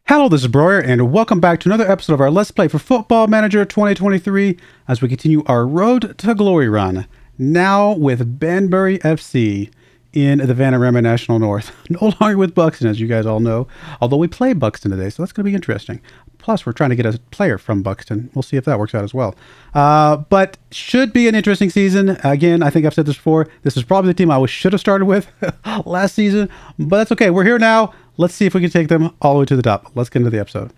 Hello, this is Broyar, and welcome back to another episode of our Let's Play for Football Manager 2023 as we continue our Road to Glory run, now with Banbury FC in the Vanarama National North. No longer with Buxton, as you guys all know, although we play Buxton today, so that's going to be interesting. Plus, we're trying to get a player from Buxton. We'll see if that works out as well. But should be an interesting season. Again, I think I've said this before. This is probably the team I should have started with last season, but that's okay. We're here now. Let's see if we can take them all the way to the top. Let's get into the episode.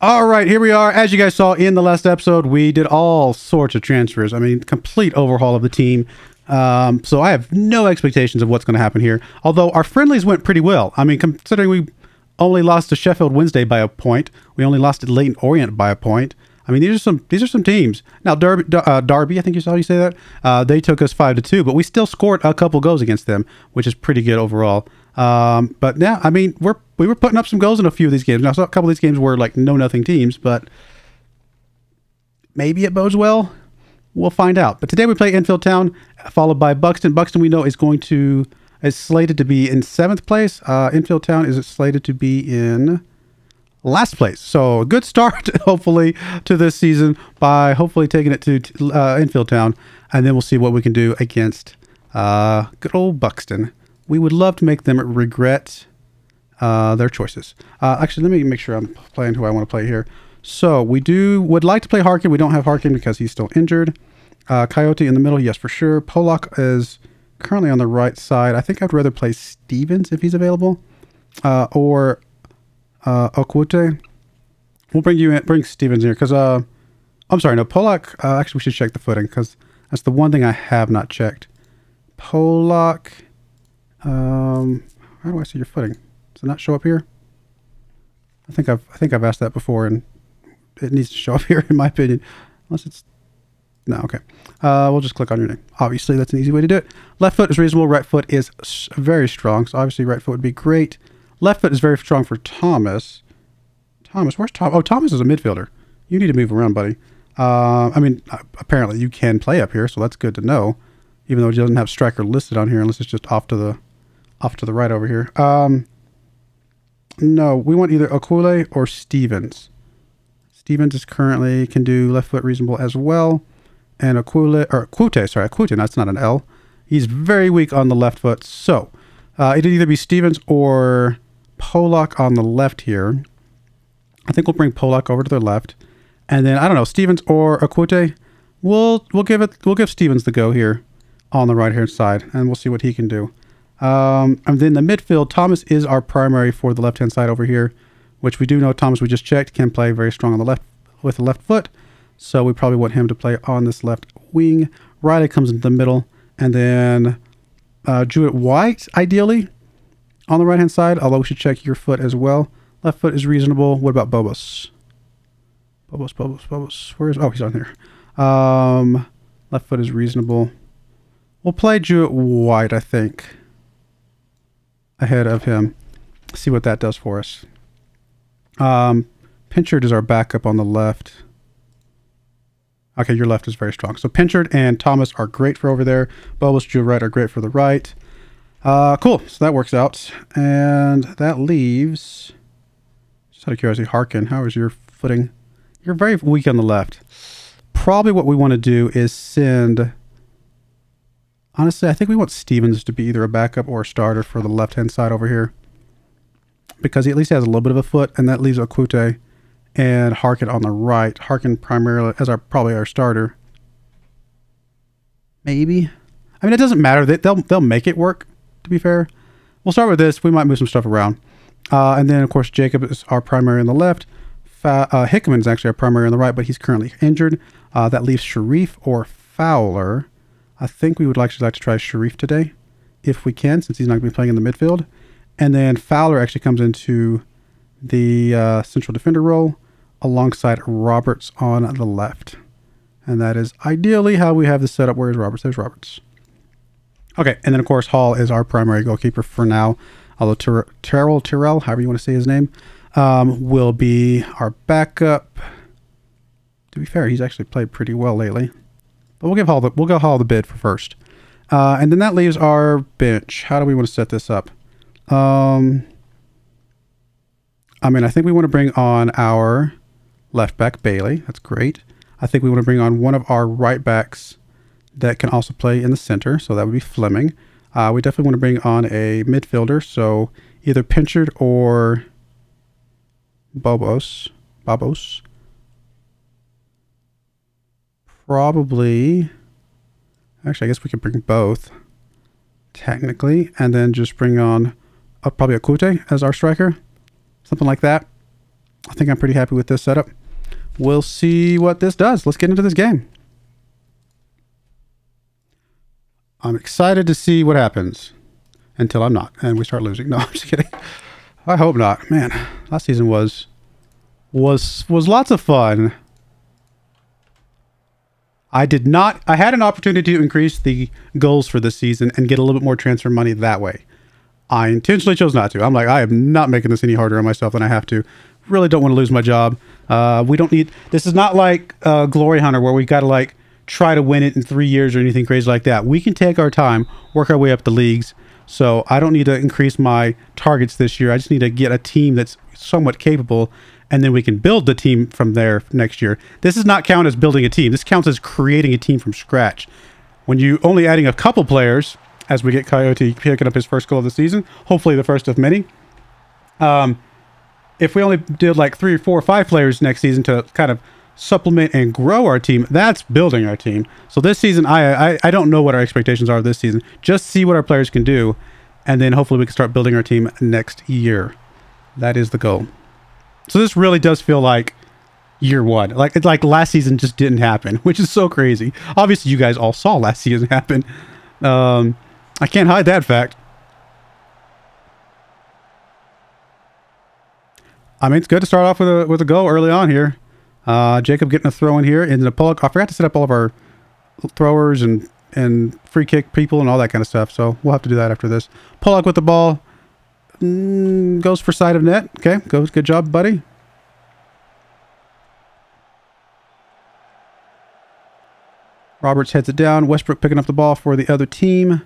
All right, here we are. As you guys saw in the last episode, we did all sorts of transfers. I mean, complete overhaul of the team. So I have no expectations of what's going to happen here. Although our friendlies went pretty well. I mean, considering we only lost to Sheffield Wednesday by a point, we only lost to Leighton Orient by a point. I mean, these are some teams. Now, Derby, I think you saw you say that. They took us 5-2, but we still scored a couple goals against them, which is pretty good overall. But yeah, I mean, we were putting up some goals in a few of these games. Now, so a couple of these games were like no-nothing teams, but maybe it bodes well. We'll find out. But today we play Enfield Town, followed by Buxton. Buxton, we know, is slated to be in 7th place. Enfield Town is slated to be in last place. So a good start, hopefully, to this season by hopefully taking it to Enfield Town, and then we'll see what we can do against good old Buxton. We would love to make them regret their choices. Actually, let me make sure I'm playing who I want to play here. So would like to play Harkin. We don't have Harkin because he's still injured. Coyote in the middle, yes, for sure. Polak is currently on the right side. I think I'd rather play Stevens if he's available, or Okwute. We'll bring Stevens here because I'm sorry, no, Polak. Actually, we should check the footing because that's the one thing I have not checked. Polak. How do I see your footing? Does it not show up here? I think I've asked that before, and it needs to show up here in my opinion, unless it's no. Okay, we'll just click on your name. Obviously, that's an easy way to do it. Left foot is reasonable. Right foot is very strong. So obviously, right foot would be great. Left foot is very strong for Thomas. Thomas, where's Thomas? Oh, Thomas is a midfielder. You need to move around, buddy. I mean, apparently you can play up here, so that's good to know. Even though it doesn't have striker listed on here, unless it's just off to the right over here. No, we want either Okule or Stevens. Stevens is currently can do left foot reasonable as well. And Akwute, that's not an L. He's very weak on the left foot. So it'd either be Stevens or Polak on the left here. I think we'll bring Polak over to the left. And then I don't know, Stevens or Akwute. We'll give Stevens the go here on the right hand side, and we'll see what he can do. And then the midfield, Thomas is our primary for the left hand side over here, which we do know Thomas, we just checked, can play very strong on the left with the left foot. So we probably want him to play on this left wing. Riley comes into the middle. And then Jewett White, ideally, on the right-hand side. Although we should check your foot as well. Left foot is reasonable. What about Bobos? Bobos. Where is... Oh, he's on here. Left foot is reasonable. We'll play Jewett White, I think, ahead of him. See what that does for us. Pinchard is our backup on the left. Okay, your left is very strong. So Pinchard and Thomas are great for over there. Bobos, Jewett White are great for the right. Cool. So that works out. And that leaves, just out of curiosity, Harkin, how is your footing? You're very weak on the left. Probably what we want to do is send... Honestly, I think we want Stevens to be either a backup or a starter for the left-hand side over here, because he at least has a little bit of a foot, and that leaves Okwute and Harkin on the right. Harkin primarily as probably our starter. Maybe. I mean, it doesn't matter. They'll make it work, to be fair. We'll start with this. We might move some stuff around. And then, of course, Jacob is our primary on the left. Hickman is actually our primary on the right, but he's currently injured. That leaves Sharif or Fowler. I think we would actually like to try Sharif today, if we can, since he's not going to be playing in the midfield. And then Fowler actually comes into the central defender role alongside Roberts on the left. And that is ideally how we have this set up. Where is Roberts? There's Roberts. Okay, and then of course Hall is our primary goalkeeper for now. Although Tyrell, however you want to say his name, will be our backup. To be fair, he's actually played pretty well lately. But we'll go Hall the bid for first. And then that leaves our bench. How do we want to set this up? I mean, I think we want to bring on our left back, Bailey. That's great. I think we want to bring on one of our right backs that can also play in the center. So that would be Fleming. We definitely want to bring on a midfielder. So either Pinchard or Babos. Probably, actually, I guess we could bring both, technically, and then just bring on probably a Kute as our striker, something like that. I think I'm pretty happy with this setup. We'll see what this does. Let's get into this game. I'm excited to see what happens until I'm not, and we start losing. No, I'm just kidding. I hope not. Man, last season was lots of fun. I had an opportunity to increase the goals for this season and get a little bit more transfer money that way. I intentionally chose not to. I'm like, I am not making this any harder on myself than I have to. Really don't want to lose my job. We don't need, this is not like Glory Hunter where we got to like try to win it in 3 years or anything crazy like that. We can take our time, work our way up the leagues. So I don't need to increase my targets this year. I just need to get a team that's somewhat capable, and then we can build the team from there next year. This does not count as building a team. This counts as creating a team from scratch. When you only adding a couple players, as we get Coyote picking up his first goal of the season, hopefully the first of many. If we only did like 3 or 4 or 5 players next season to kind of supplement and grow our team, that's building our team. So this season, I don't know what our expectations are this season. Just see what our players can do, and then hopefully we can start building our team next year. That is the goal. So this really does feel like year one. Like it's like last season just didn't happen, which is so crazy. Obviously, you guys all saw last season happen. I can't hide that fact. I mean, it's good to start off with a goal early on here. Jacob getting a throw in here, and the Pollock. I forgot to set up all of our throwers and free kick people and all that kind of stuff. So we'll have to do that after this. Pollock with the ball. Goes for side of net. Okay, good job, buddy. Roberts heads it down. Westbrook picking up the ball for the other team.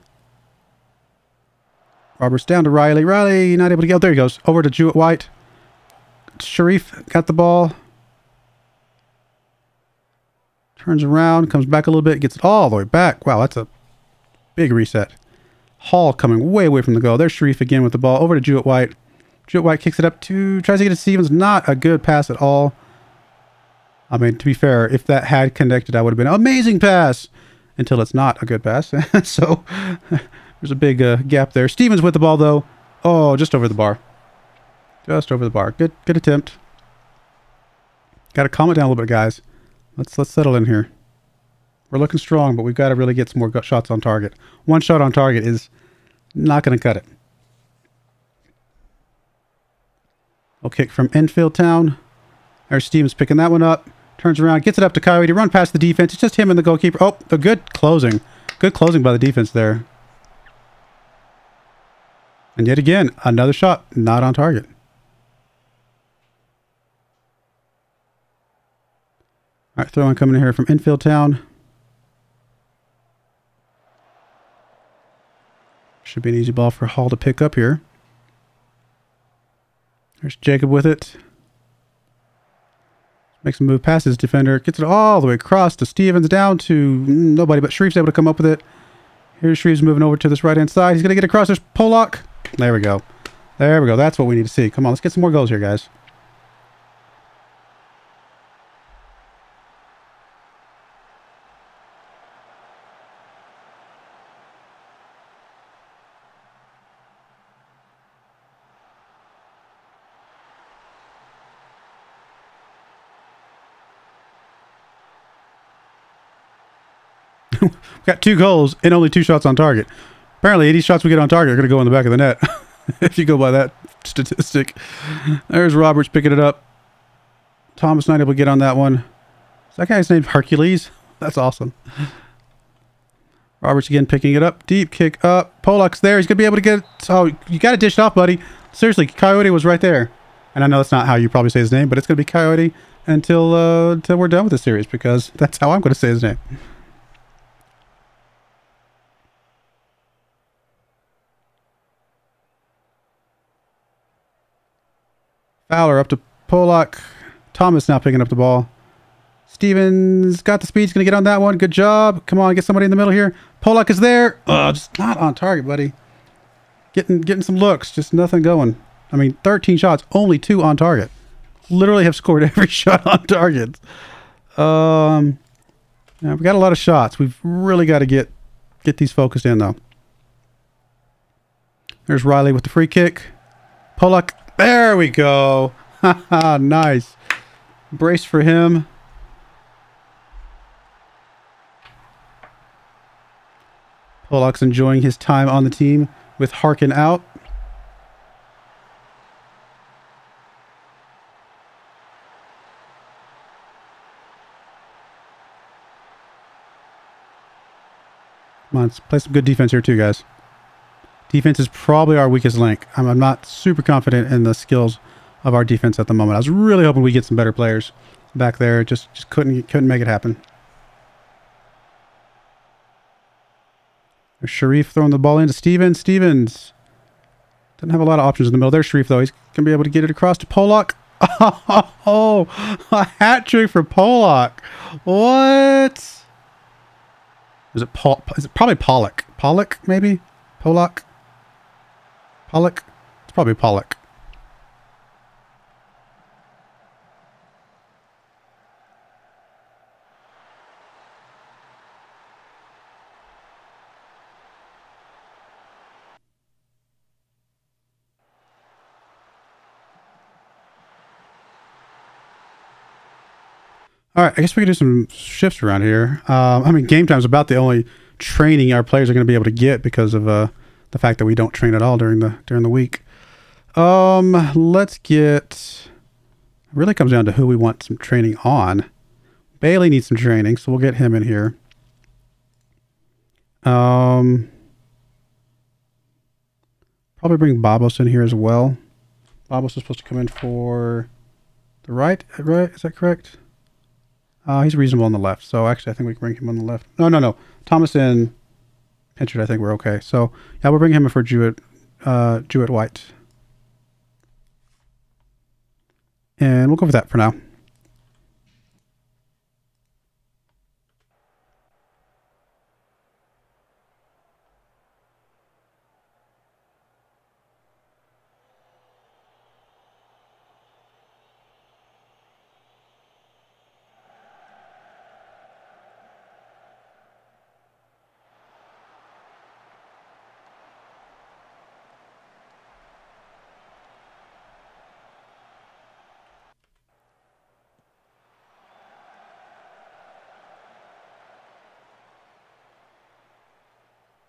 Roberts down to Riley. Riley not able to get. Oh, there he goes. Over to Jewett White. Sharif got the ball. Turns around, comes back a little bit, gets it all the way back. Wow, that's a big reset. Hall coming way away from the goal. There's Sharif again with the ball. Over to Jewett White. Jewett White kicks it up to, tries to get it to Stevens. Not a good pass at all. I mean, to be fair, if that had connected, I would have been an amazing pass. Until it's not a good pass. So, there's a big gap there. Stevens with the ball, though. Oh, just over the bar. Just over the bar. Good attempt. Got to calm it down a little bit, guys. Let's settle in here. We're looking strong, but we've got to really get some more shots on target. One shot on target is not going to cut it. We'll kick from infield town. There's Stevens picking that one up. Turns around, gets it up to Coyote. Run past the defense. It's just him and the goalkeeper. Oh, a good closing. Good closing by the defense there. And yet again, another shot not on target. All right, throw-in coming in here from infield town. Should be an easy ball for Hall to pick up here. There's Jacob with it. Makes a move past his defender. Gets it all the way across to Stevens. Down to nobody, but Sharif's able to come up with it. Here's Sharif's moving over to this right-hand side. He's going to get across. There's Pollock. There we go. There we go. That's what we need to see. Come on, let's get some more goals here, guys. We've got 2 goals and only 2 shots on target. Apparently, 80 shots we get on target are going to go in the back of the net. If you go by that statistic. There's Roberts picking it up. Thomas not able to get on that one. Is that guy's name Hercules? That's awesome. Roberts again picking it up. Deep kick up. Pollock's there. He's going to be able to get it. Oh, you got to dish it off, buddy. Seriously, Coyote was right there. And I know that's not how you probably say his name, but it's going to be Coyote until we're done with the series, because that's how I'm going to say his name. Fowler up to Polak. Thomas now picking up the ball. Stevens got the speed. He's going to get on that one. Good job. Come on, get somebody in the middle here. Polak is there. Oh, just not on target, buddy. Getting some looks. Just nothing going. I mean, 13 shots. Only 2 on target. Literally have scored every shot on target. Yeah, we've got a lot of shots. We've really got to get these focused in, though. There's Riley with the free kick. Polak. There we go. Nice. Brace for him. Polak's enjoying his time on the team with Harkin out. Come on, let's play some good defense here too, guys. Defense is probably our weakest link. I'm not super confident in the skills of our defense at the moment. I was really hoping we get some better players back there. Just couldn't make it happen. There's Sharif throwing the ball into Stevens. Stevens doesn't have a lot of options in the middle. There's Sharif, though. He's going to be able to get it across to Polak. Oh, a hat trick for Polak. What? Is it Paul? Is it probably Pollock? Pollock, maybe? Polak? Pollock? It's probably Pollock. All right, I guess we can do some shifts around here. I mean, game time is about the only training our players are going to be able to get because of the fact that we don't train at all during the week. Let's get. It really comes down to who we want some training on. Bailey needs some training, so we'll get him in here. Probably bring Babos in here as well. Babos is supposed to come in for the right? Is that correct? He's reasonable on the left, so actually I think we can bring him on the left. No. Thomas and Pinchard, I think we're okay. So yeah, we'll bring him in for Jewett White. And we'll go with that for now.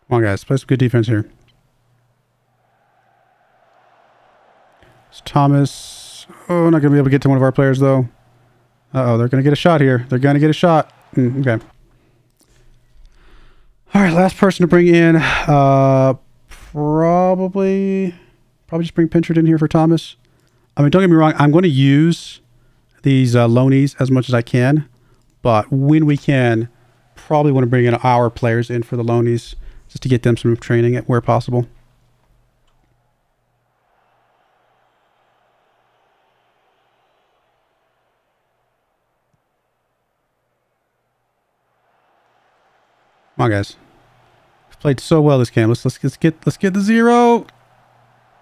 Come on, guys. Play some good defense here. It's Thomas. Oh, not going to be able to get to one of our players, though. Uh-oh, they're going to get a shot here. They're going to get a shot. Okay. All right, last person to bring in. Probably just bring Pinchard in here for Thomas. I mean, don't get me wrong. I'm going to use these loanies as much as I can. But when we can, probably want to bring in our players in for the loanies, just to get them some training where possible. Come on, guys. We've played so well this game. Let's get the 0.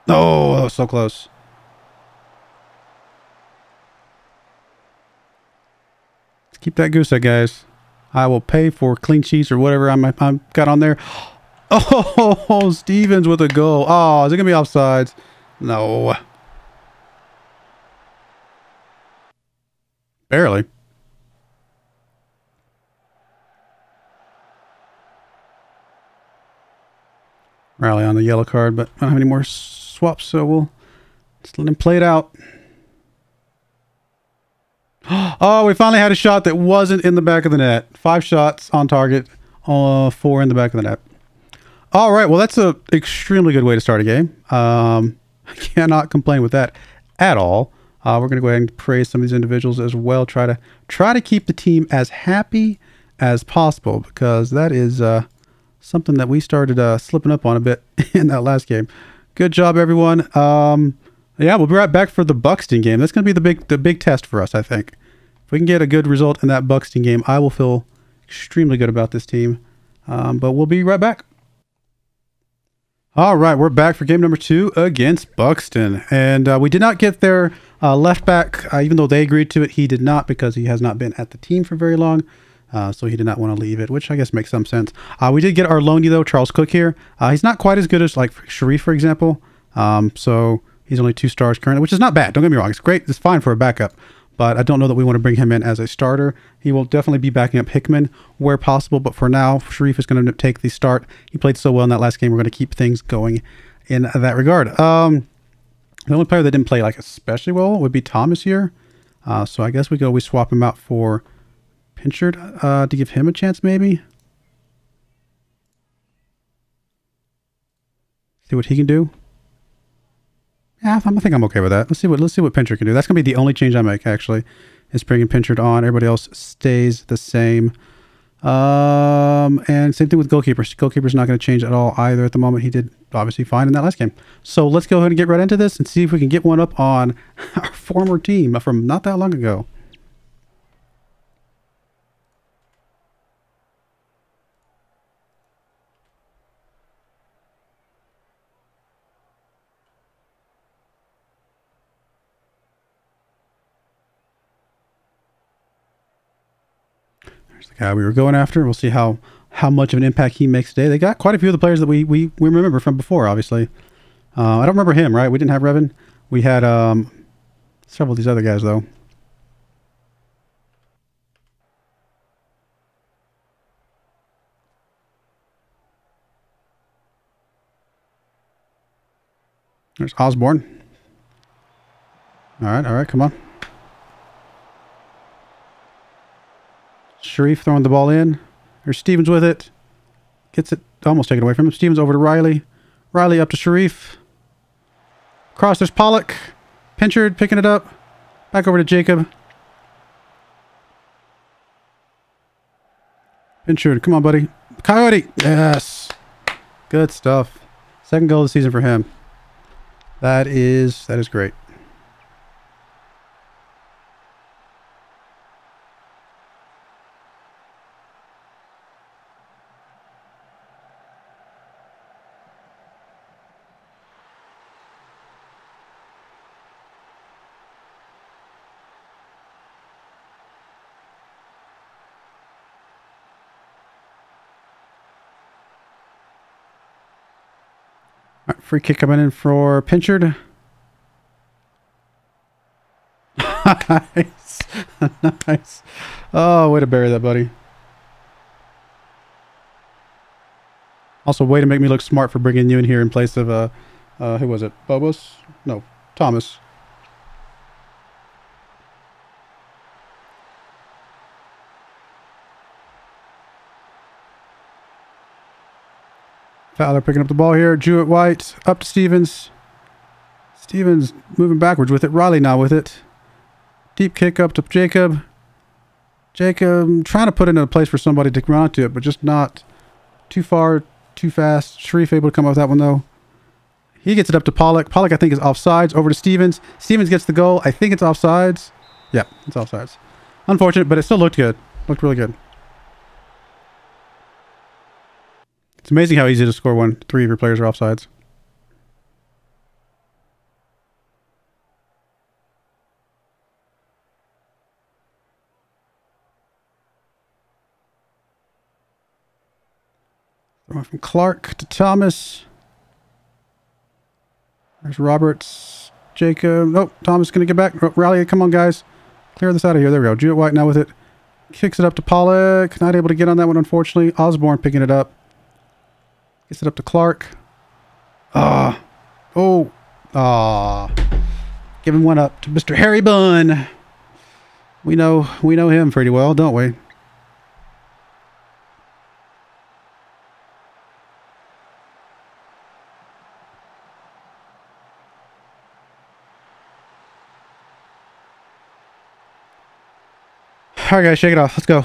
Oh, that was so close. Let's keep that goose up, guys. I will pay for clean sheets or whatever I'm got on there. Oh, Stevens with a goal. Oh, is it going to be offsides? No. Barely. Rally on the yellow card, but I don't have any more swaps, so we'll just let him play it out. Oh, we finally had a shot that wasn't in the back of the net. 5 shots on target, 4 in the back of the net. All right, well, that's an extremely good way to start a game. I cannot complain with that at all. We're going to go ahead and praise some of these individuals as well. Try to keep the team as happy as possible, because that is something that we started slipping up on a bit in that last game. Good job, everyone. Yeah, we'll be right back for the Buxton game. That's going to be the big test for us, I think. If we can get a good result in that Buxton game, I will feel extremely good about this team. But we'll be right back. All right, we're back for game number 2 against Buxton. And we did not get their left back, even though they agreed to it. He did not, because he has not been at the team for very long. So he did not want to leave it, which I guess makes some sense. We did get our loanee, though, Charles Cook here. He's not quite as good as, like, Sharif, for example. So he's only 2 stars currently, which is not bad. Don't get me wrong. It's great. It's fine for a backup. But I don't know that we want to bring him in as a starter. He will definitely be backing up Hickman where possible. But for now, Sharif is going to take the start. He played so well in that last game. We're going to keep things going in that regard. The only player that didn't play like especially well would be Thomas here. So I guess we could always swap him out for Pinchard to give him a chance maybe. See what he can do. Yeah, I think I'm okay with that. Let's see what Pinchard can do. That's gonna be the only change I make, actually, is bringing Pinchard on. Everybody else stays the same. And same thing with goalkeepers. Goalkeeper's not going to change at all either at the moment. He did obviously fine in that last game. So let's go ahead and get right into this and see if we can get one up on our former team from not that long ago. The guy we were going after. We'll see how much of an impact he makes today. They got quite a few of the players that we remember from before, obviously. I don't remember him, right? We didn't have Revan. We had several of these other guys, though. There's Osborne. All right, come on. Sharif throwing the ball in. There's Stevens with it. Gets it almost taken away from him. Stevens over to Riley. Riley up to Sharif. Cross, there's Pollock. Pinchard picking it up. Back over to Jacob. Pinchard, come on, buddy. Coyote. Yes. Good stuff. Second goal of the season for him. That is great. All right, free kick coming in for Pinchard. Nice. Nice. Oh, way to bury that, buddy. Also, way to make me look smart for bringing you in here in place of, who was it? Bobos? No, Thomas. Fowler picking up the ball here. Jewett White up to Stevens. Stevens moving backwards with it. Riley now with it. Deep kick up to Jacob. Jacob trying to put it in a place for somebody to run onto it, but just not too far, too fast. Sharif able to come up with that one, though. He gets it up to Pollock. Pollock, I think, is offsides. Over to Stevens. Stevens gets the goal. I think it's offsides. Yeah, it's offsides. Unfortunate, but it still looked good. Looked really good. It's amazing how easy to score when 3 of your players are offsides. Throwing from Clark to Thomas. There's Roberts. Jacob. Nope. Thomas going to get back. Rally. Come on, guys. Clear this out of here. There we go. Jewett White now with it. Kicks it up to Pollock. Not able to get on that one, unfortunately. Osborne picking it up. Gets it up to Clark. Giving one up to Mr. Harry Bunn. We know him pretty well, don't we? All right, guys, shake it off. Let's go.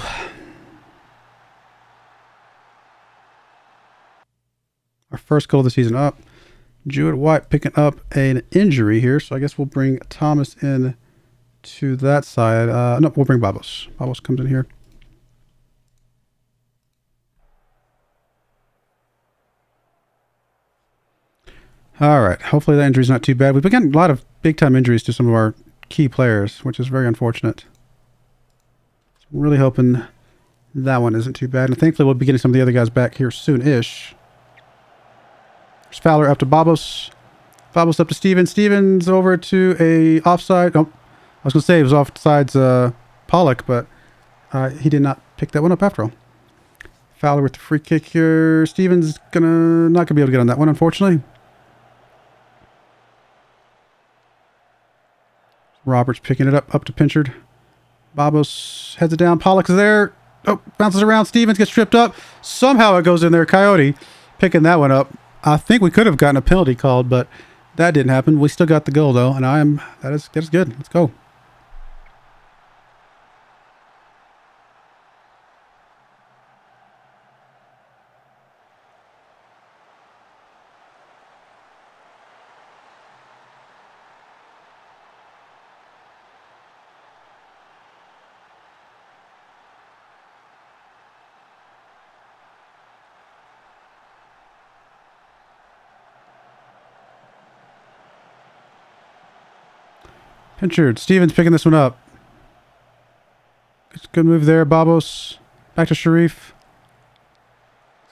Our first goal of the season up. Jewett White picking up an injury here, so I guess we'll bring Thomas in to that side. No, we'll bring Babos. Babos comes in here. All right. Hopefully that injury's not too bad. We've been getting a lot of big-time injuries to some of our key players, which is very unfortunate. So I'm really hoping that one isn't too bad. And thankfully we'll be getting some of the other guys back here soon-ish. There's Fowler up to Babos. Babos up to Stevens. Stevens over to a offside. Oh, I was going to say it was offsides Pollock, but he did not pick that one up after all. Fowler with the free kick here. Stevens not gonna be able to get on that one, unfortunately. Roberts picking it up to Pinchard. Babos heads it down. Pollock's there. Oh, bounces around. Stevens gets tripped up. Somehow it goes in there. Coyote picking that one up. I think we could have gotten a penalty called, but that didn't happen. We still got the goal though, and that is good. Let's go. Pinchard. Stevens picking this one up. Good move there. Babos. Back to Sharif.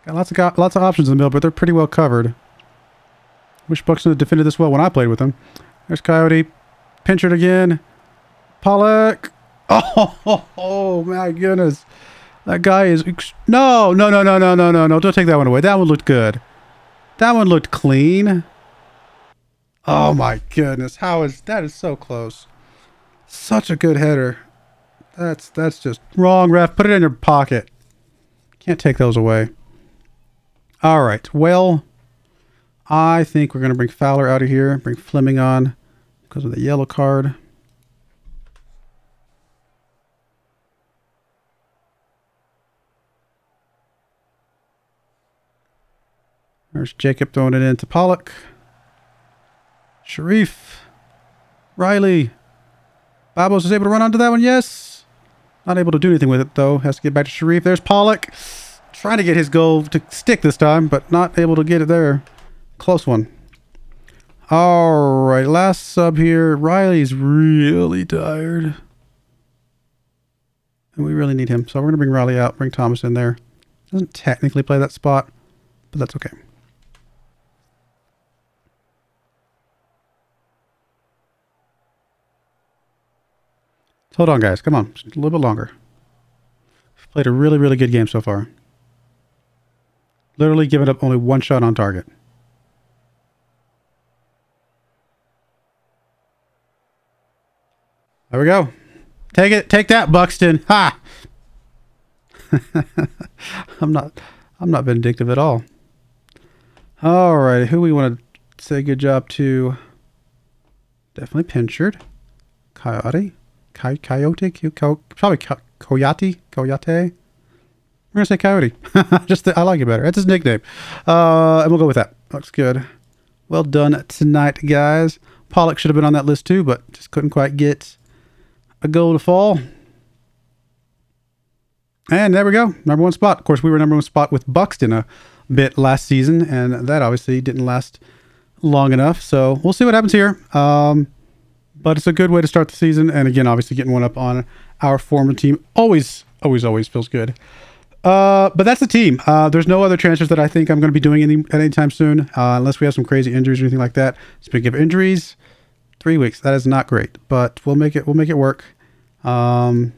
He's got lots of options in the middle, but they're pretty well covered. Wish Buxton had defended this well when I played with him. There's Coyote. Pinchard again. Pollock. Oh my goodness. That guy is... No. Don't take that one away. That one looked good. That one looked clean. Oh my goodness. That is so close. Such a good header. That's just wrong, ref. Put it in your pocket. Can't take those away. All right. Well, I think we're going to bring Fowler out of here. Bring Fleming on because of the yellow card. There's Jacob throwing it into Pollock. Sharif. Riley. Babos is able to run onto that one. Yes. Not able to do anything with it, though. Has to get back to Sharif. There's Pollock. Trying to get his goal to stick this time, but not able to get it there. Close one. All right. Last sub here. Riley's really tired. And we really need him. So we're going to bring Riley out. Bring Thomas in there. Doesn't technically play that spot, but that's okay. Hold on, guys. Come on. Just a little bit longer. We've played a really, really good game so far. Literally giving up only one shot on target. There we go. Take it. Take that, Buxton. Ha! I'm not vindictive at all. All right. Who we want to say good job to? Definitely Pinchard. Coyote. Coyote? Probably Coyote? We're going to say Coyote. I like it better. That's his nickname. And we'll go with that. Looks good. Well done tonight, guys. Pollock should have been on that list too, but just couldn't quite get a goal to fall. And there we go. Number one spot. Of course, we were number one spot with Buxton a bit last season, and that obviously didn't last long enough. So we'll see what happens here. But it's a good way to start the season. And again, obviously getting one up on our former team always feels good. But that's the team. There's no other transfers that I think I'm going to be doing anytime soon, unless we have some crazy injuries or anything like that. Speaking of injuries, 3 weeks. That is not great, but we'll make it work. And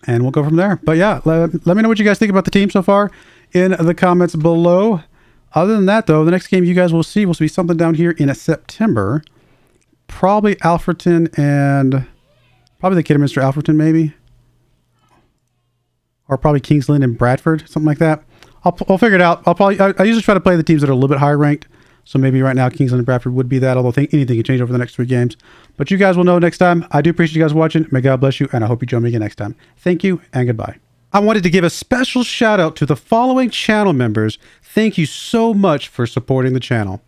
we'll go from there. But yeah, let me know what you guys think about the team so far in the comments below. Other than that, though, the next game you guys will see something down here in September. Probably Alfreton and probably the Kidderminster Alfreton, maybe. Or probably Kingsland and Bradford, something like that. I'll figure it out. I usually try to play the teams that are a little bit higher ranked. So maybe right now Kingsland and Bradford would be that, although I think anything can change over the next 3 games. But you guys will know next time. I do appreciate you guys watching. May God bless you, and I hope you join me again next time. Thank you, and goodbye. I wanted to give a special shout out to the following channel members. Thank you so much for supporting the channel.